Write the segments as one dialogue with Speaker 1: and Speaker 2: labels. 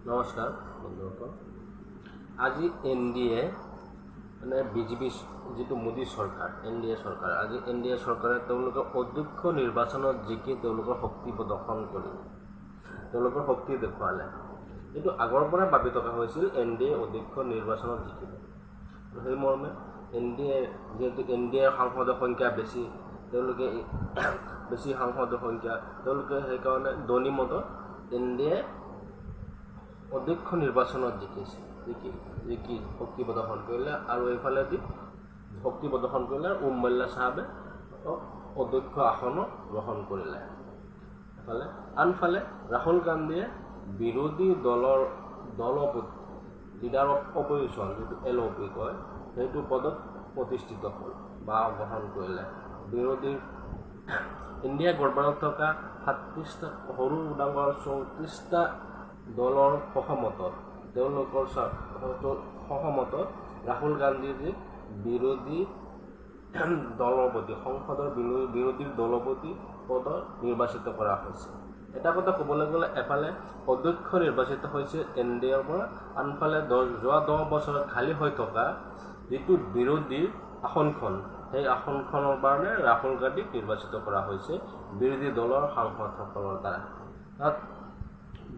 Speaker 1: নমস্কাৰ বন্ধুসকল। আজি NDA মানে বিজেপি যিটো মোদী চৰকাৰ, NDA চৰকাৰ, আজি NDA চৰকাৰে তেওঁলোকৰ অধ্যক্ষ নিৰ্বাচনত জিকি তেওঁলোকৰ শক্তি প্ৰদৰ্শন কৰিলে, তেওঁলোকৰ শক্তি দেখুৱালে। কিন্তু আগৰ পৰা ভাবি থকা হৈছিল NDA অধ্যক্ষ নিৰ্বাচনত জিকিব। সেই মৰ্মে যিহেতু NDAৰ সাংসদৰ সংখ্যা বেছি, তেওঁলোকে বেছি সাংসদৰ সংখ্যা, তেওঁলোকে সেইকাৰণে ধ্বনিমতত NDA অধ্যক্ষ নিৰ্বাচনত জিকি শক্তি প্ৰদৰ্শন কৰিলে। আৰু এইফালেদি শক্তি প্ৰদৰ্শন কৰিলে ওম বিৰলা চাহাবে অধ্যক্ষ আসন গ্ৰহণ কৰিলে। আনফালে ৰাহুল গান্ধীয়ে বিৰোধী দলৰ দলপতি, লিডাৰ অফ অপজিশ্যন যিটো LOP কয়, সেইটো পদত প্ৰতিষ্ঠিত হ'ল বা গ্ৰহণ কৰিলে। বিৰোধী ইণ্ডিয়া গঠবন্ধনত থকা 37টা সৰু ডাঙৰ 34টা দলৰ তেওঁলোকৰ সহমতত ৰাহুল গান্ধীজীক বিৰোধী দলপতি, সংসদৰ বিৰোধী দলপতি পদত নিৰ্বাচিত কৰা হৈছে। এটা কথা ক'বলৈ গ'লে, এফালে অধ্যক্ষ নিৰ্বাচিত হৈছে NDAৰ পৰা, আনফালে যোৱা 10 বছৰত খালী হৈ থকা যিটো বিৰোধী আসনখন, সেই আসনখনৰ কাৰণে ৰাহুল গান্ধীক নিৰ্বাচিত কৰা হৈছে বিৰোধী দলৰ সাংসদসকলৰ দ্বাৰা।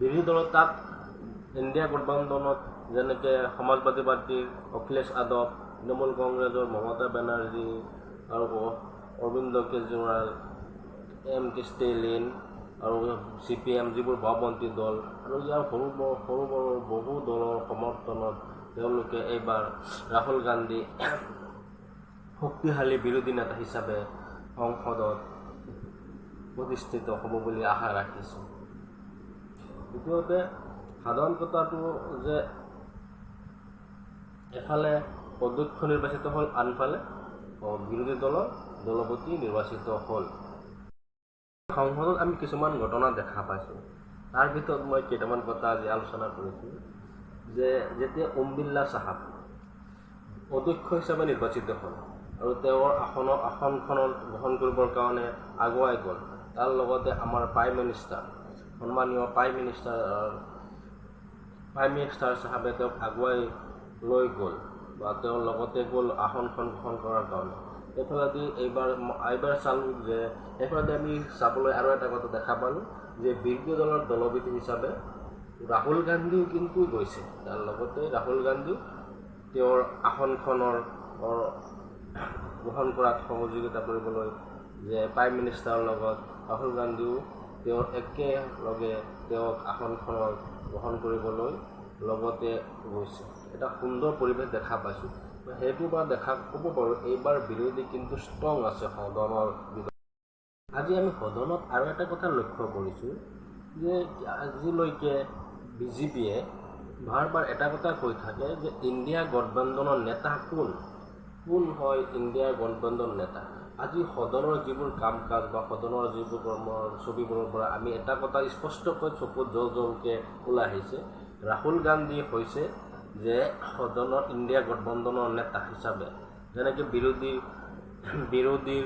Speaker 1: বিৰোধী দলত তাত ইণ্ডিয়া গঠবন্ধনত যেনেকৈ সমাজবাদী পাৰ্টীৰ অখিলেশ যাদৱ, তৃণমূল কংগ্ৰেছৰ মমতা বেনাৰ্জী আৰু অৰবিন্দ কেজৰিৱাল, MK ষ্টেলিন আৰু CPM, যিবোৰ বাওঁপন্থী দল, আৰু ইয়াৰ সৰু বৰ বহু দলৰ সমৰ্থনত তেওঁলোকে এইবাৰ ৰাহুল গান্ধী শক্তিশালী বিৰোধী নেতা হিচাপে সংসদত প্ৰতিষ্ঠিত হ'ব বুলি আশা ৰাখিছোঁ। দ্বিতীয়তে সাধাৰণ কথাটো যে এফালে অধ্যক্ষ নিৰ্বাচিত হ'ল, আনফালে বিৰোধী দলৰ দলপতি নিৰ্বাচিত হ'ল। সংসদত আমি কিছুমান ঘটনা দেখা পাইছোঁ। তাৰ ভিতৰত মই কেইটামান কথা আজি আলোচনা কৰিছোঁ যে যেতিয়া ওম বিৰলা চাহাব অধ্যক্ষ হিচাপে নিৰ্বাচিত হ'ল আৰু তেওঁৰ আসনখনত গ্ৰহণ কৰিবৰ কাৰণে আগুৱাই গ'ল, তাৰ লগতে আমাৰ সন্মানীয় প্ৰাইম মিনিষ্টাৰ চাহাবে তেওঁক আগুৱাই লৈ গ'ল বা তেওঁৰ লগতে গ'ল আসনখন গ্ৰহণ কৰাৰ কাৰণে। এইফালেদি এইবাৰ চালোঁ যে এইফালেদি আমি চাবলৈ আৰু এটা কথা দেখা পালোঁ যে বিৰোধী দলৰ দলপতি হিচাপে ৰাহুল গান্ধীও কিন্তু গৈছে। তাৰ লগতে ৰাহুল গান্ধীও তেওঁৰ আসনখনৰ গ্ৰহণ কৰাত সহযোগিতা কৰিবলৈ যে প্ৰাইম মিনিষ্টাৰৰ লগত ৰাহুল গান্ধীও একেলগে তেওঁক আসনখনৰ গ্ৰহণ কৰিবলৈ লগতে গৈছে। এটা সুন্দৰ পৰিৱেশ দেখা পাইছোঁ। সেইটোৰ পৰা ক'ব পাৰোঁ এইবাৰ বিৰোধী কিন্তু ষ্ট্ৰং আছে সদনৰ ভিতৰত। আজি আমি সদনত আৰু এটা কথা লক্ষ্য কৰিছোঁ যে আজিলৈকে বিজেপিয়ে বাৰ এটা কথা কৈ থাকে যে ইণ্ডিয়া গঠবন্ধনৰ নেতা কোন হয় ইণ্ডিয়া গঠবন্ধনৰ নেতা। আজি সদনৰ যিবোৰ কাম কাজ বা সদনৰ যিবোৰ ছবিবোৰৰ পৰা আমি এটা কথা স্পষ্টকৈ চকুত জলকে ওলাই আহিছে, ৰাহুল গান্ধী হৈছে যে সদনৰ ইণ্ডিয়া গঠবন্ধনৰ নেতা হিচাপে, যেনেকৈ বিৰোধীৰ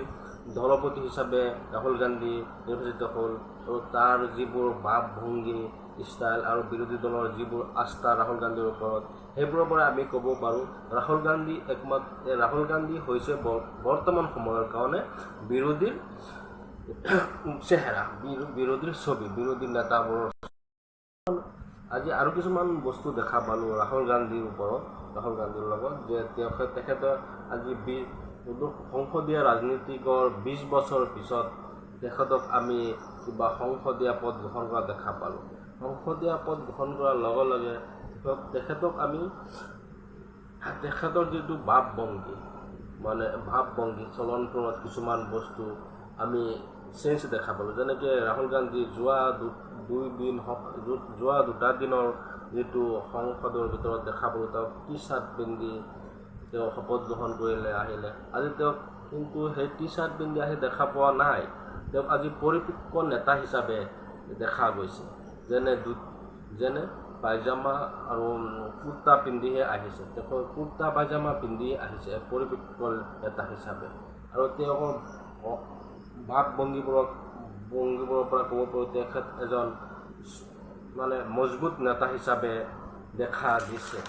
Speaker 1: দলপতি হিচাপে ৰাহুল গান্ধী নিৰ্বাচিত হ'ল আৰু তাৰ যিবোৰ ভাৱ ভংগী ষ্টাইল আৰু বিৰোধী দলৰ যিবোৰ আস্থা ৰাহুল গান্ধীৰ ওপৰত, সেইবোৰৰ পৰা আমি ক'ব পাৰোঁ ৰাহুল গান্ধী হৈছে বৰ্তমান সময়ৰ কাৰণে বিৰোধীৰ চেহেৰা, বিৰোধীৰ ছবি, বিৰোধী নেতাবোৰৰ। আজি আৰু কিছুমান বস্তু দেখা পালোঁ ৰাহুল গান্ধীৰ লগত যে তেখেতে আজি সংসদীয় ৰাজনীতিকৰ 20 বছৰ পিছত তেখেতক আমি কিবা সংসদীয় পদ গ্ৰহণ কৰা দেখা পালোঁ। সংসদীয় পদ গ্ৰহণ কৰাৰ লগে লগে তেখেতক আমি তেখেতৰ যিটো ভাৱ ভংগী চলন ফুৰণত কিছুমান বস্তু আমি চেঞ্জ দেখা পালোঁ। যেনেকৈ ৰাহুল গান্ধী যোৱা 2 দিনৰ যিটো সংসদৰ ভিতৰত দেখা পালোঁ, তেওঁক টি-চাৰ্ট পিন্ধি তেওঁ শপত গ্ৰহণ কৰিলে আহিলে। আজি তেওঁক কিন্তু সেই টি-চাৰ্ট পিন্ধি আহি দেখা পোৱা নাই, তেওঁক আজি পৰিপক্ক নেতা হিচাপে দেখা গৈছে। যেনে পায়জামা আৰু কুৰ্তা পিন্ধিহে আহিছে, তেওঁ কুৰ্তা পায়জামা পিন্ধি আহিছে পৰিপক্ক নেতা হিচাপে। আৰু তেওঁৰ ভাৱ ভংগীবোৰৰ পৰা ক'ব পাৰোঁ তেখেত এজন মানে মজবুত নেতা হিচাপে দেখা দিছে।